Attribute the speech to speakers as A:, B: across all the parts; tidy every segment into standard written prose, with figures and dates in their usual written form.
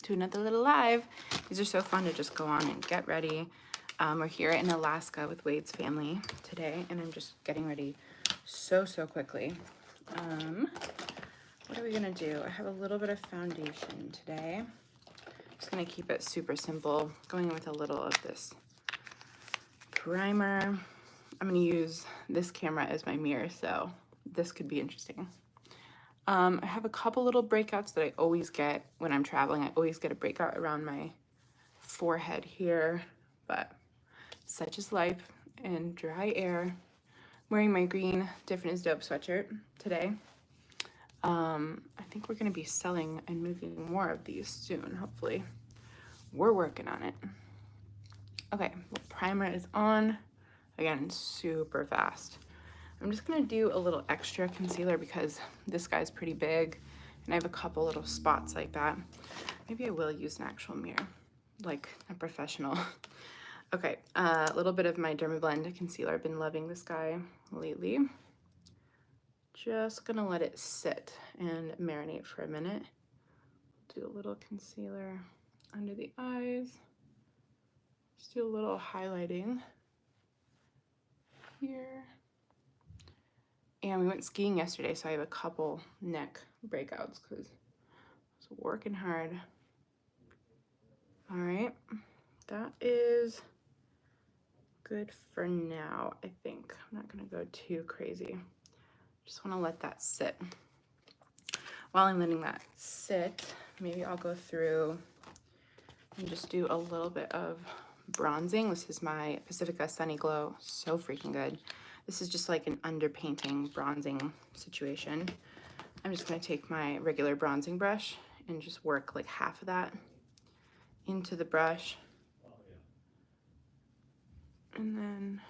A: to another little live. These are so fun to just go on and get ready. We're here in Alaska with Wade's family today, and I'm just getting ready so quickly. What are we gonna do? I have a little bit of foundation today. Just gonna keep it super simple, going in with a little of this primer. I'm gonna use this camera as my mirror, so this could be interesting. I have a couple little breakouts that I always get when I'm traveling. I always get a breakout around my forehead here, but such is life in dry air. I'm wearing my green Different is Dope sweatshirt today. I think we're gonna be selling and moving more of these soon, hopefully. We're working on it. Okay, the primer is on. Again, super fast. I'm just gonna do a little extra concealer because this guy's pretty big and I have a couple little spots like that. Maybe I will use an actual mirror, like a professional. Okay, a little bit of my Dermablend concealer. I've been loving this guy lately. Just gonna let it sit and marinate for a minute. Do a little concealer under the eyes. Just do a little highlighting here. And we went skiing yesterday, so I have a couple neck breakouts because I was working hard. All right, that is good for now, I think. I'm not gonna go too crazy. Just wanna let that sit. While I'm letting that sit, maybe I'll go through and just do a little bit of bronzing. This is my Pacifica Sunny Glow, so freaking good. This is just like an underpainting bronzing situation. I'm just gonna take my regular bronzing brush and just work like half of that into the brush. And then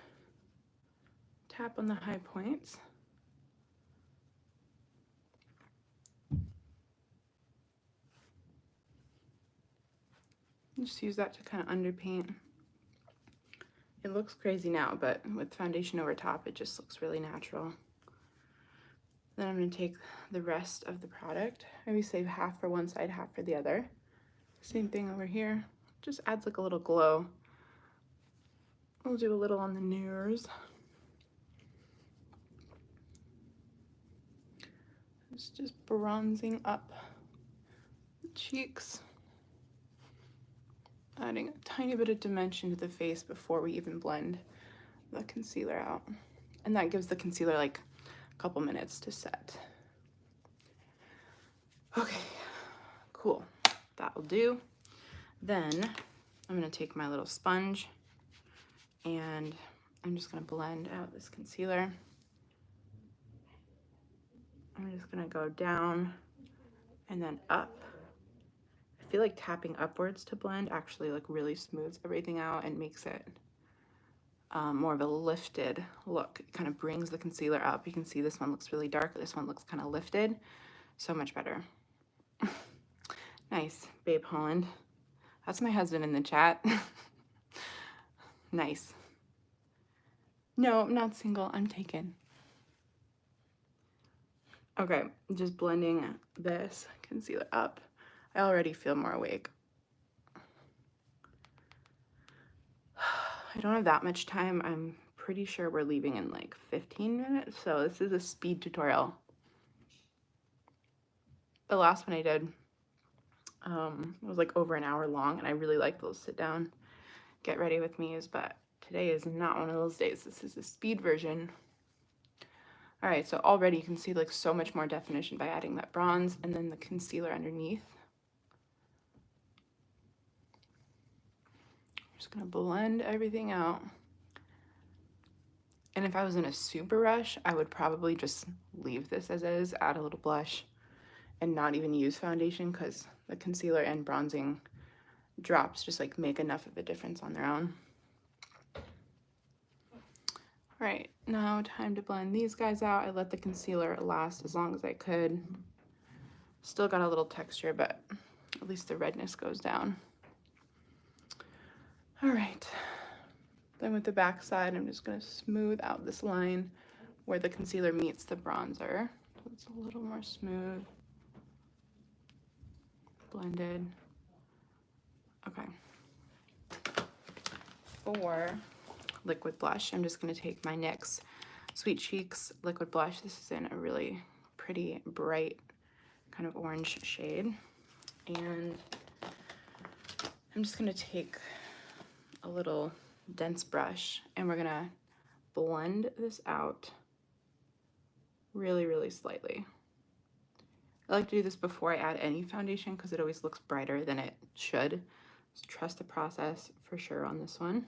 A: tap on the high points. Just use that to kind of underpaint. It looks crazy now, but with foundation over top, it just looks really natural. Then I'm gonna take the rest of the product. Maybe save half for one side, half for the other. Same thing over here. Just adds like a little glow. I'll do a little on the nose. It's just bronzing up the cheeks. Adding a tiny bit of dimension to the face before we even blend the concealer out. And that gives the concealer like a couple minutes to set. Okay, cool, that'll do. Then I'm gonna take my little sponge and I'm just gonna blend out this concealer. I'm just gonna go down and then up. I feel like tapping upwards to blend actually like really smooths everything out and makes it more of a lifted look. It kind of brings the concealer up. You can see this one looks really dark. This one looks kind of lifted. So much better. Nice, Babe Holland. That's my husband in the chat. Nice. No, I'm not single. I'm taken. Okay, just blending this concealer up. I already feel more awake. I don't have that much time. I'm pretty sure we're leaving in like 15 minutes, so this is a speed tutorial. The last one I did was like over an hour long, and I really like those sit down, get ready with me's, but today is not one of those days. This is a speed version. All right, so already you can see like so much more definition by adding that bronze and then the concealer underneath. Just gonna blend everything out. And if I was in a super rush, I would probably just leave this as is, add a little blush, and not even use foundation because the concealer and bronzing drops just like make enough of a difference on their own. All right, now time to blend these guys out. I let the concealer last as long as I could. Still got a little texture, but at least the redness goes down. All right, then with the back side, I'm just gonna smooth out this line where the concealer meets the bronzer. So it's a little more smooth, blended. Okay. For liquid blush, I'm just going to take my NYX Sweet Cheeks liquid blush. This is in a really pretty bright kind of orange shade. And I'm just going to take a little dense brush and we're going to blend this out really, really slightly. I like to do this before I add any foundation because it always looks brighter than it should. So trust the process for sure on this one.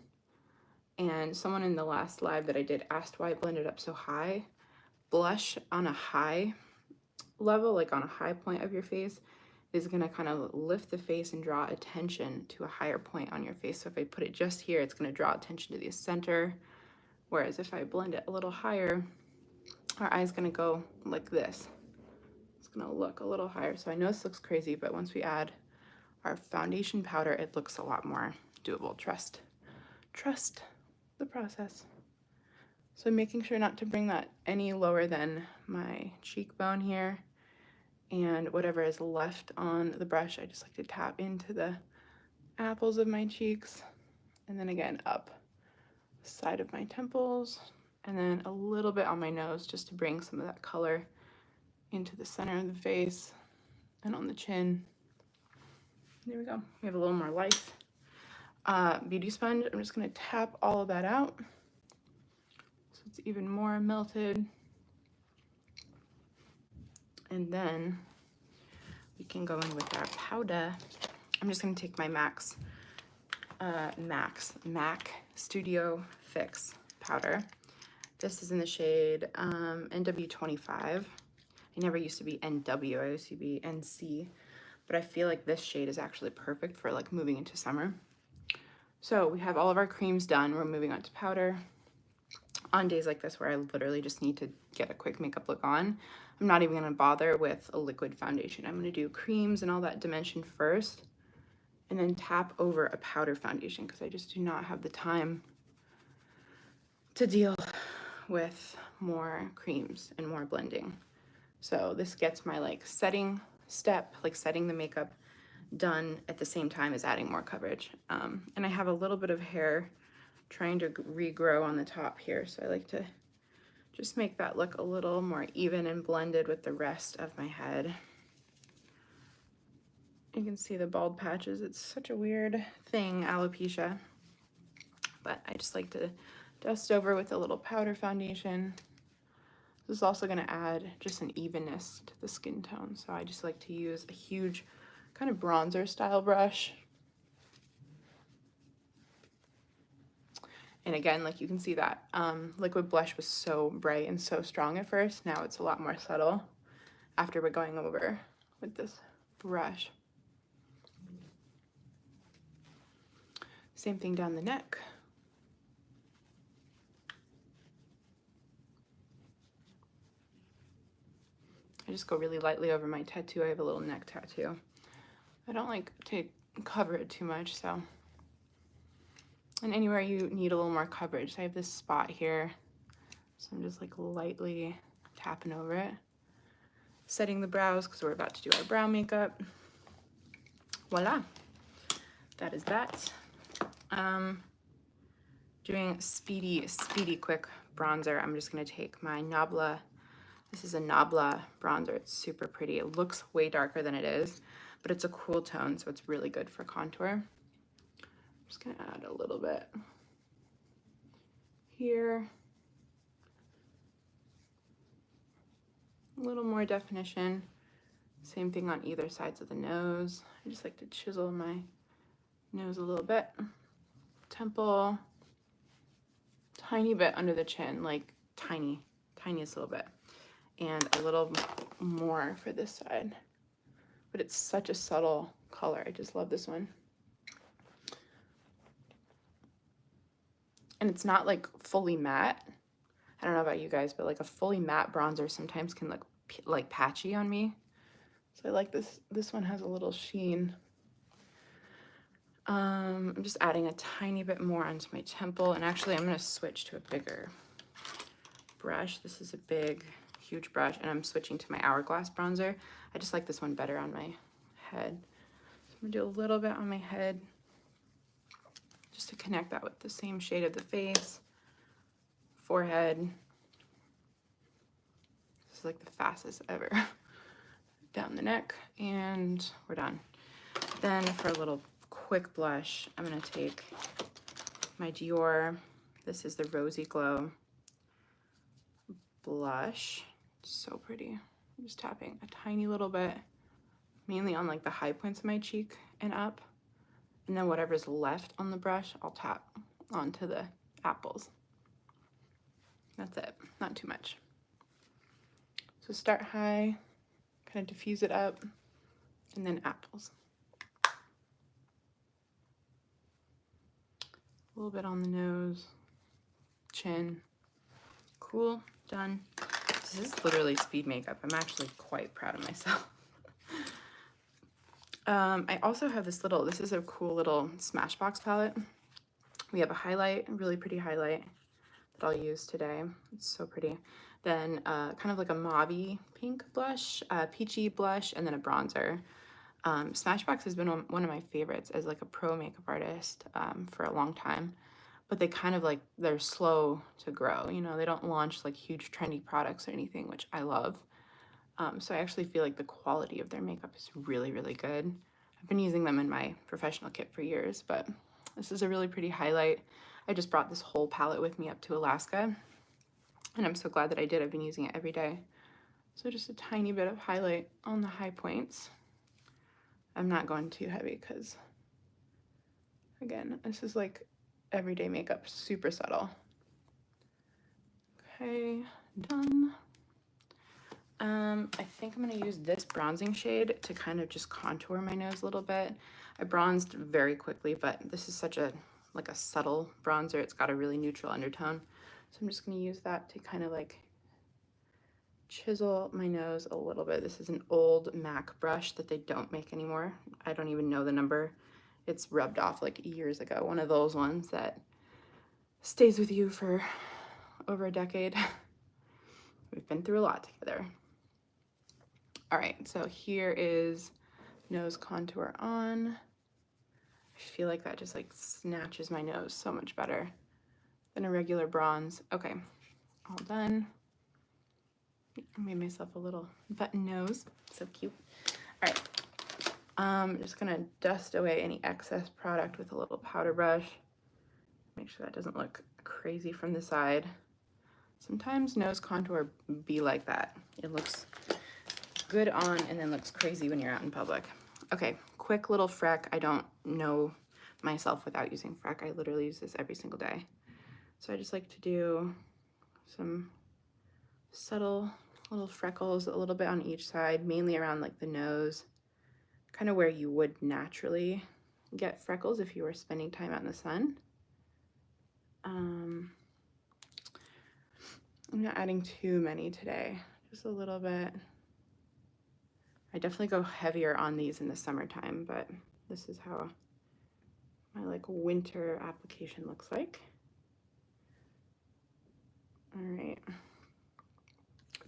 A: And someone in the last live that I did asked why I blended up so high. Blush on a high level, like on a high point of your face, is gonna kind of lift the face and draw attention to a higher point on your face. So if I put it just here, it's gonna draw attention to the center. Whereas if I blend it a little higher, our eye's gonna go like this. It's gonna look a little higher. So I know this looks crazy, but once we add our foundation powder, it looks a lot more doable. Trust the process. So I'm making sure not to bring that any lower than my cheekbone here. And whatever is left on the brush, I just like to tap into the apples of my cheeks. And then again, up the side of my temples. And then a little bit on my nose just to bring some of that color into the center of the face and on the chin. There we go. We have a little more life. Beauty sponge, I'm just going to tap all of that out so it's even more melted. And then we can go in with our powder. I'm just going to take my MAC Studio Fix powder. This is in the shade NW25. I never used to be NW, I used to be NC, but I feel like this shade is actually perfect for like moving into summer. So we have all of our creams done. We're moving on to powder. On days like this where I literally just need to get a quick makeup look on, I'm not even gonna bother with a liquid foundation. I'm gonna do creams and all that dimension first, and then tap over a powder foundation because I just do not have the time to deal with more creams and more blending. So this gets my like setting step, like setting the makeup, done at the same time as adding more coverage. And I have a little bit of hair trying to regrow on the top here, so I like to just make that look a little more even and blended with the rest of my head. You can see the bald patches. It's such a weird thing, alopecia, but I just like to dust over with a little powder foundation. This is also going to add just an evenness to the skin tone, so I just like to use a huge kind of bronzer style brush. And again, like you can see that liquid blush was so bright and so strong at first. Now it's a lot more subtle after we're going over with this brush. Same thing down the neck. I just go really lightly over my tattoo. I have a little neck tattoo. I don't like to cover it too much, so. And anywhere you need a little more coverage. So I have this spot here, so I'm just like lightly tapping over it. Setting the brows because we're about to do our brow makeup. Voila, that is that. Doing speedy quick bronzer. I'm just gonna take my Nabla. This is a Nabla bronzer. It's super pretty. It looks way darker than it is, but it's a cool tone, so it's really good for contour. I'm just gonna add a little bit here. A little more definition. Same thing on either sides of the nose. I just like to chisel my nose a little bit. Temple. Tiny bit under the chin, like tiniest little bit. And a little more for this side. But it's such a subtle color. I just love this one. And it's not like fully matte. I don't know about you guys, but like a fully matte bronzer sometimes can look like patchy on me. So I like this. This one has a little sheen. I'm just adding a tiny bit more onto my temple. And actually I'm gonna switch to a bigger brush. This is a big, huge brush, and I'm switching to my Hourglass bronzer. I just like this one better on my head. So I'm gonna do a little bit on my head. to connect that with the same shade of the face, forehead. This is like the fastest ever. Down the neck, and we're done. Then for a little quick blush, I'm gonna take my Dior. This is the Rosy Glow blush. So pretty. I'm just tapping a tiny little bit, mainly on like the high points of my cheek and up. And then whatever's left on the brush, I'll tap onto the apples. That's it, not too much. So start high, kind of diffuse it up, and then apples. A little bit on the nose, chin. Cool, done. This is literally speed makeup. I'm actually quite proud of myself. I also have this is a cool little Smashbox palette. We have a highlight, a really pretty highlight that I'll use today. It's so pretty. Then kind of like a mauve-y pink blush, peachy blush, and then a bronzer. Smashbox has been one of my favorites as like a pro makeup artist for a long time, but they kind of like, they're slow to grow, you know, they don't launch like huge trendy products or anything, which I love. So I actually feel like the quality of their makeup is really, really good. I've been using them in my professional kit for years, but this is a really pretty highlight. I just brought this whole palette with me up to Alaska, and I'm so glad that I did. I've been using it every day. So just a tiny bit of highlight on the high points. I'm not going too heavy because, again, this is like everyday makeup, super subtle. Okay, done. I think I'm gonna use this bronzing shade to kind of just contour my nose a little bit. I bronzed very quickly, but this is such a, like a subtle bronzer. It's got a really neutral undertone. So I'm just gonna use that to kind of like chisel my nose a little bit. This is an old MAC brush that they don't make anymore. I don't even know the number. It's rubbed off like years ago. One of those ones that stays with you for over a decade. We've been through a lot together. All right, so here is nose contour on. I feel like that just like snatches my nose so much better than a regular bronze. Okay, all done. I made myself a little button nose, so cute. All right, I'm just gonna dust away any excess product with a little powder brush. Make sure that doesn't look crazy from the side. Sometimes nose contour be like that. It looks good on and then looks crazy when you're out in public. Okay, quick little freck. I don't know myself without using freck. I literally use this every single day. So I just like to do some subtle little freckles, a little bit on each side, mainly around like the nose, kind of where you would naturally get freckles if you were spending time out in the sun. I'm not adding too many today, just a little bit. I definitely go heavier on these in the summertime, but this is how my like winter application looks like. All right,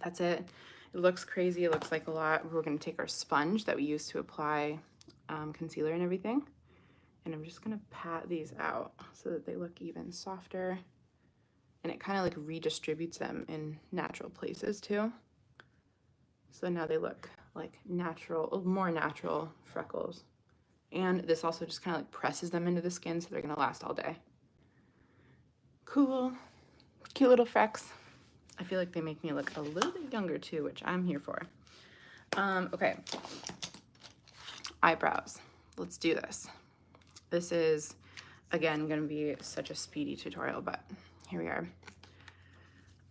A: that's it. It looks crazy, it looks like a lot. We're gonna take our sponge that we use to apply concealer and everything, and I'm just gonna pat these out so that they look even softer, and it kind of like redistributes them in natural places too. So now they look like natural, more natural freckles. And this also just kind of like presses them into the skin so they're gonna last all day. Cool, cute little frecks. I feel like they make me look a little bit younger too, which I'm here for. Okay, eyebrows. Let's do this. This is, again, gonna be such a speedy tutorial, but here we are.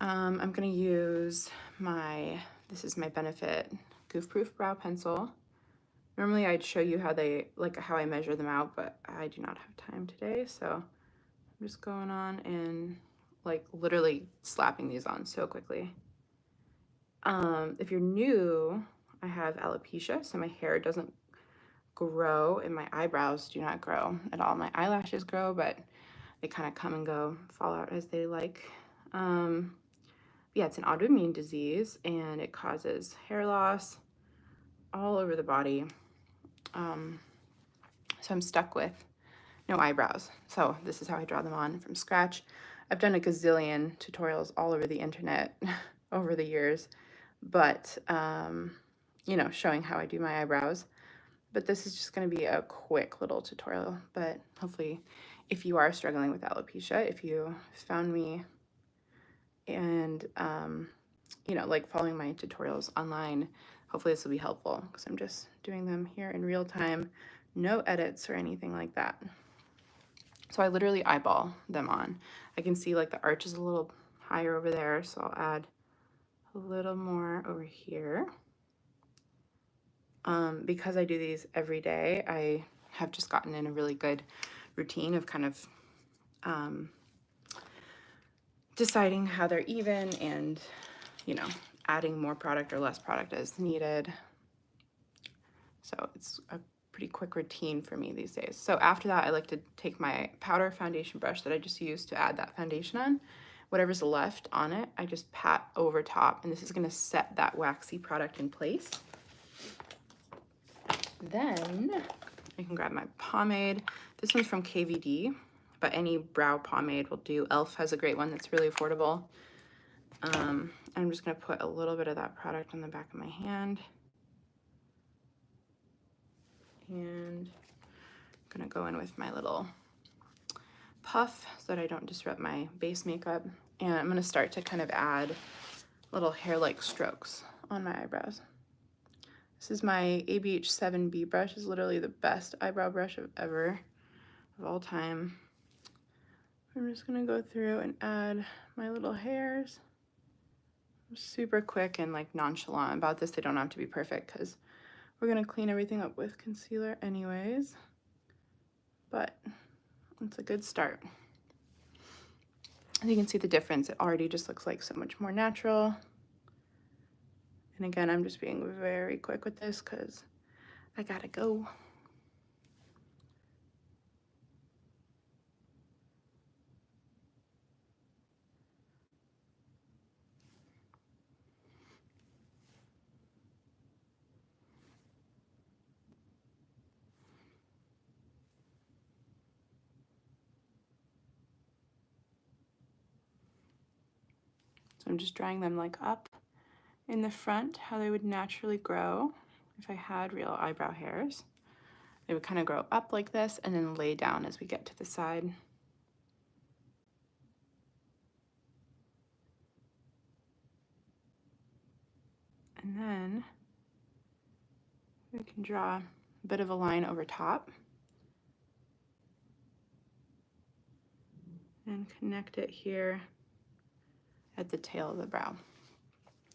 A: I'm gonna use this is my Benefit Goof Proof Brow Pencil. Normally I'd show you how I measure them out, but I do not have time today, so I'm just going on and like literally slapping these on so quickly. If you're new, I have alopecia, so my hair doesn't grow and my eyebrows do not grow at all. My eyelashes grow, but they kind of come and go, fall out as they like. Yeah, it's an autoimmune disease and it causes hair loss all over the body. So I'm stuck with no eyebrows. So this is how I draw them on from scratch. I've done a gazillion tutorials all over the internet over the years, but you know, showing how I do my eyebrows. But this is just going to be a quick little tutorial, but hopefully if you are struggling with alopecia, if you found me and you know, like following my tutorials online, hopefully this will be helpful because I'm just doing them here in real time, no edits or anything like that. So I literally eyeball them on. I can see like the arch is a little higher over there, so I'll add a little more over here. Because I do these every day, I have just gotten in a really good routine of kind of deciding how they're even and, you know, adding more product or less product as needed. So it's a pretty quick routine for me these days. So after that, I like to take my powder foundation brush that I just used to add that foundation on. Whatever's left on it, I just pat over top, and this is gonna set that waxy product in place. Then I can grab my pomade. This one's from KVD, but any brow pomade will do. e.l.f. has a great one that's really affordable. I'm just gonna put a little bit of that product on the back of my hand. And I'm gonna go in with my little puff so that I don't disrupt my base makeup. And I'm gonna start to kind of add little hair-like strokes on my eyebrows. This is my ABH 7B brush. It's literally the best eyebrow brush of all time. I'm just gonna go through and add my little hairs. Super quick and like nonchalant about this. They don't have to be perfect because we're gonna clean everything up with concealer anyways, but it's a good start. As you can see the difference, it already just looks like so much more natural. And again, I'm just being very quick with this because I gotta go. So I'm just drawing them like up in the front, how they would naturally grow if I had real eyebrow hairs. They would kind of grow up like this and then lay down as we get to the side. And then we can draw a bit of a line over top and connect it here at the tail of the brow.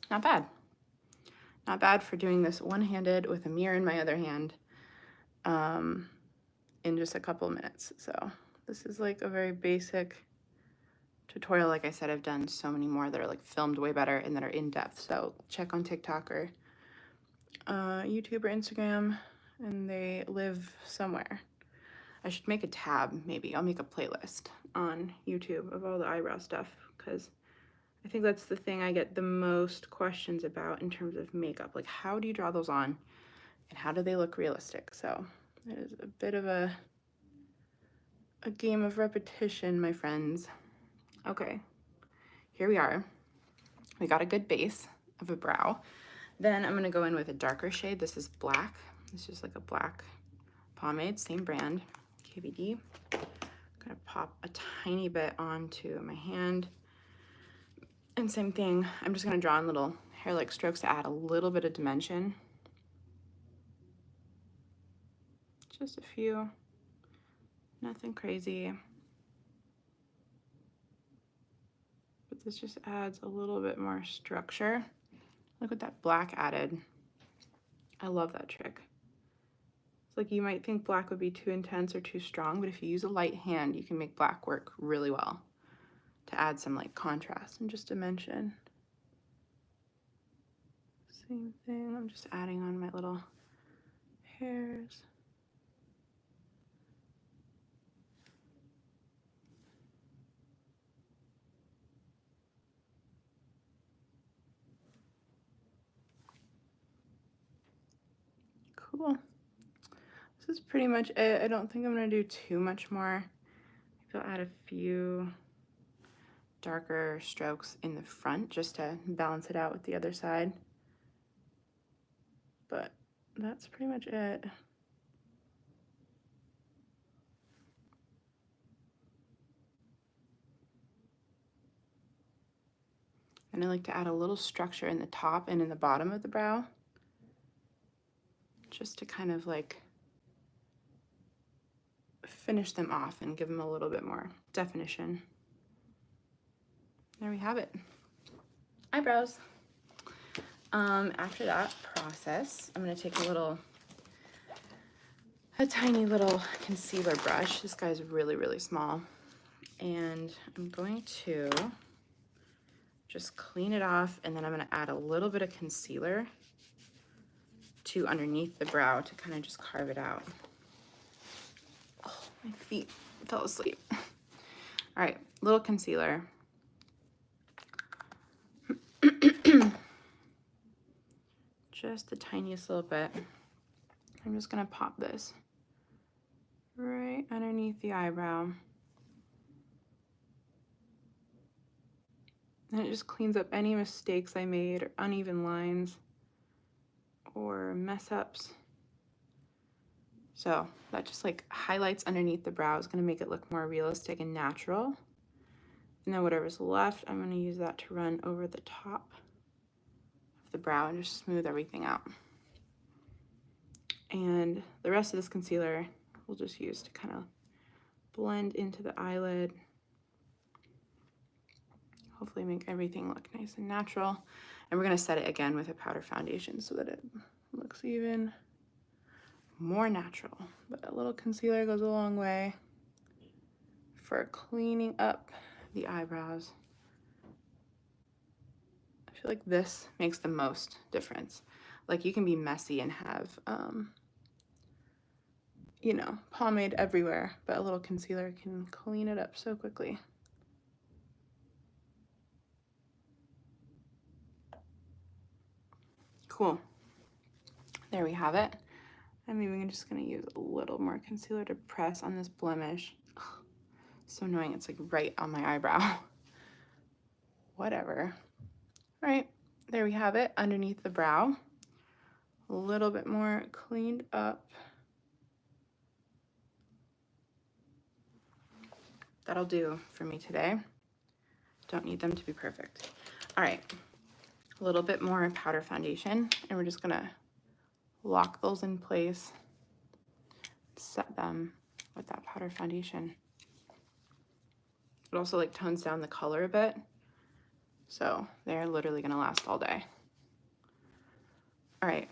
A: Not bad. Not bad for doing this one-handed with a mirror in my other hand in just a couple minutes. So this is like a very basic tutorial. Like I said, I've done so many more that are like filmed way better and that are in depth. So check on TikTok or YouTube or Instagram, and they live somewhere. I should make a tab, maybe. I'll make a playlist on YouTube of all the eyebrow stuff because I think that's the thing I get the most questions about in terms of makeup. Like, how do you draw those on and how do they look realistic? So it is a bit of a game of repetition, my friends. Okay, here we are. We got a good base of a brow. Then I'm gonna go in with a darker shade. This is black. It's just like a black pomade, same brand, KVD. I'm gonna pop a tiny bit onto my hand. And same thing, I'm just gonna draw in little hair-like strokes to add a little bit of dimension. Just a few, nothing crazy. But this just adds a little bit more structure. Look what that black added. I love that trick. It's like you might think black would be too intense or too strong, but if you use a light hand, you can make black work really well to add some like contrast and just dimension. Same thing, I'm just adding on my little hairs. Cool. this is pretty much it. I don't think I'm gonna do too much more. Maybe I'll add a few darker strokes in the front just to balance it out with the other side. But that's pretty much it. And I like to add a little structure in the top and in the bottom of the brow, just to kind of like finish them off and give them a little bit more definition. There we have it. Eyebrows. After that process, I'm gonna take a tiny little concealer brush. This guy's really, really small. And I'm going to just clean it off, and then I'm gonna add a little bit of concealer to underneath the brow to kind of just carve it out. Oh, my feet fell asleep. All right, little concealer. Just the tiniest little bit. I'm just gonna pop this right underneath the eyebrow. And it just cleans up any mistakes I made or uneven lines or mess ups. So that just like highlights underneath the brow. Is gonna make it look more realistic and natural. And then whatever's left, I'm gonna use that to run over the top of the brow and just smooth everything out. And the rest of this concealer we'll just use to kind of blend into the eyelid. Hopefully make everything look nice and natural. And we're gonna set it again with a powder foundation so that it looks even more natural. But a little concealer goes a long way for cleaning up the eyebrows. I feel like this makes the most difference. Like you can be messy and have, you know, pomade everywhere, but a little concealer can clean it up so quickly. Cool. There we have it. I'm even just gonna use a little more concealer to press on this blemish. Ugh, so annoying, it's like right on my eyebrow. Whatever. All right, there we have it underneath the brow. A little bit more cleaned up. That'll do for me today. Don't need them to be perfect. All right, a little bit more powder foundation, and we're just gonna lock those in place, set them with that powder foundation. It also like tones down the color a bit, so they're literally gonna last all day. All right,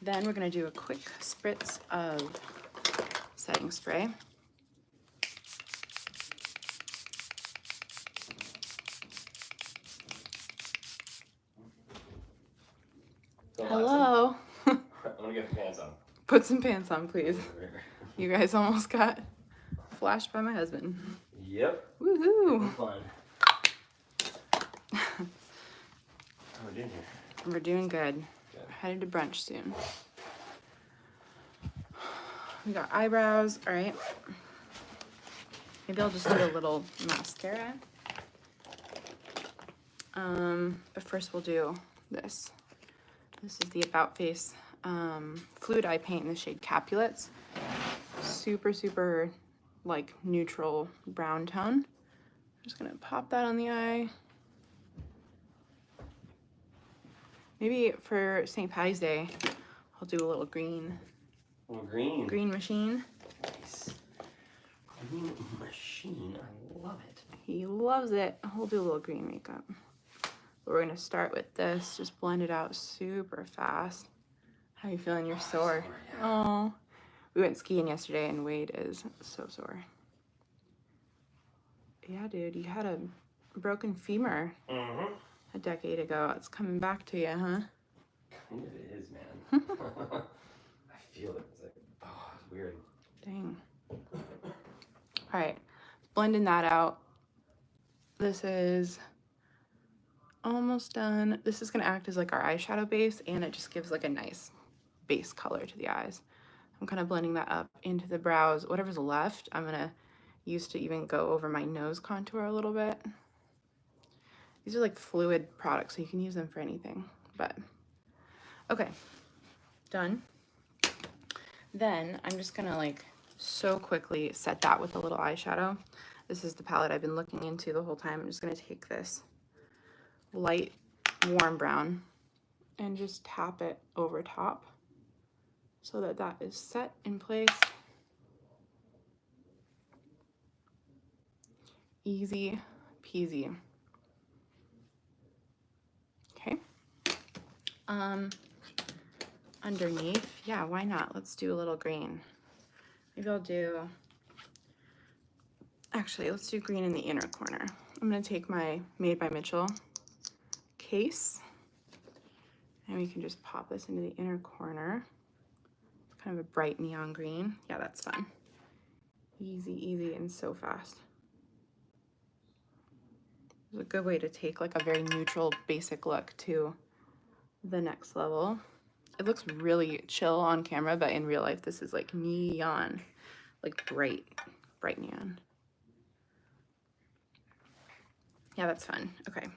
A: then we're gonna do a quick spritz of setting spray. Hello.
B: I'm gonna get the pants on.
A: Put some pants on, please. You guys almost got flashed by my husband.
B: Yep.
A: Woohoo!
B: Fun. How are we doing here?
A: We're doing good. Headed to brunch soon. We got eyebrows, all right. Maybe I'll just do a little mascara. But first we'll do this. This is the About Face fluid eye paint in the shade Capulets. Super, super like neutral brown tone. I'm just gonna pop that on the eye. Maybe for St. Patty's Day, I'll do a little green.
B: A little green.
A: Green machine.
B: Nice. Green machine. I love it.
A: He loves it. We'll do a little green makeup. But we're gonna start with this. Just blend it out super fast. How you feeling? You're sore.
B: Yeah.
A: Oh, we went skiing yesterday and Wade is so sore. Yeah, dude, you had a broken femur a decade ago. It's coming back to you, huh?
B: Kind of it is, man. I feel it. It's like, oh, it's weird.
A: Dang. All right, blending that out. This is almost done. This is gonna act as like our eyeshadow base, and it just gives like a nice base color to the eyes. I'm I'm kind of blending that up into the brows. Whatever's left, I'm gonna use to even go over my nose contour a little bit. These are like fluid products, so you can use them for anything, but okay, done. Then I'm just gonna like so quickly set that with a little eyeshadow. This is the palette I've been looking into the whole time. I'm just gonna take this light warm brown and just tap it over top so that that is set in place. Easy peasy. Okay. Underneath, yeah, why not? Let's do a little green. Maybe I'll do, actually, let's do green in the inner corner. I'm gonna take my Made by Mitchell case and we can just pop this into the inner corner. It's kind of a bright neon green. Yeah, that's fun. Easy, easy, and so fast. It's a good way to take like a very neutral, basic look to the next level. It looks really chill on camera, but in real life, this is like neon, like bright neon. Yeah, that's fun. Okay.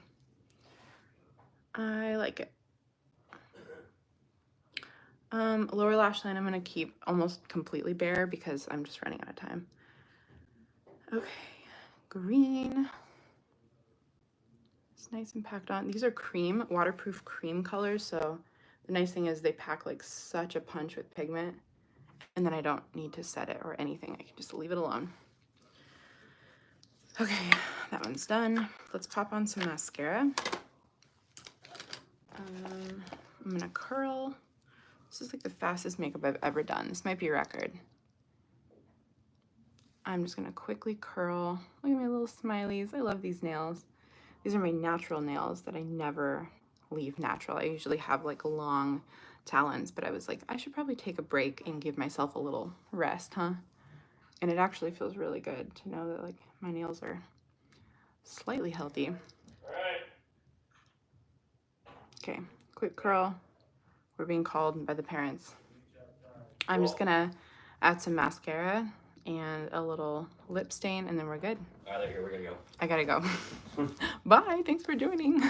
A: I like it. Lower lash line I'm gonna keep almost completely bare because I'm just running out of time. Okay, green. It's nice and packed on. These are cream, waterproof cream colors, so the nice thing is they pack like such a punch with pigment, and then I don't need to set it or anything. I can just leave it alone. Okay, that one's done. Let's pop on some mascara. I'm gonna curl. This is like the fastest makeup I've ever done. This might be a record. I'm just gonna quickly curl. Look at my little smileys. I love these nails. These are my natural nails that I never leave natural. I usually have like long talons, but I was like, I should probably take a break and give myself a little rest, huh? And it actually feels really good to know that like my nails are slightly healthy. Okay, quick curl. We're being called by the parents. I'm just gonna add some mascara and a little lip stain and then we're good.
B: All right, they're here, we're gonna go.
A: I gotta go. Bye, thanks for joining.